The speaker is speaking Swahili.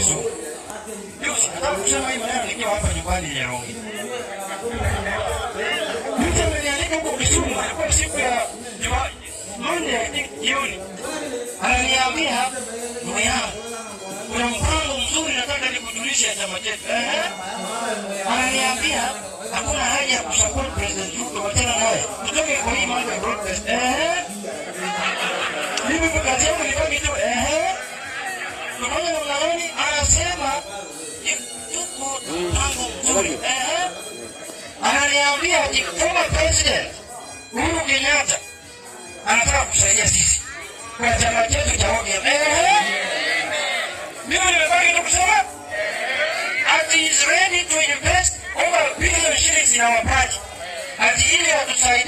Kisumu. Nataka kusema hii maneno nikiwa hapa nyumbani leo. Mtu amenialika huko Kisumu kwa siku ya Monday jioni. Ananiambia ndugu yangu, kuna mpango mzuri nataka nikujulishe chama chetu. Ananiambia hakuna haja ya kusupport President Ruto, wachana naye. Tutoke kwa hii mambo ya broadcast. Mimi kwa kazi yangu nibaki tu tunaona namna gani anasema tuko mpango mzuri. Ananiambia former president Uhuru Kenyatta anataka kusaidia sisi kwa chama chetu cha ODM. Mimi nimebaki tu kusema he is ready to invest over $1 billion in our party. Ili atusaidie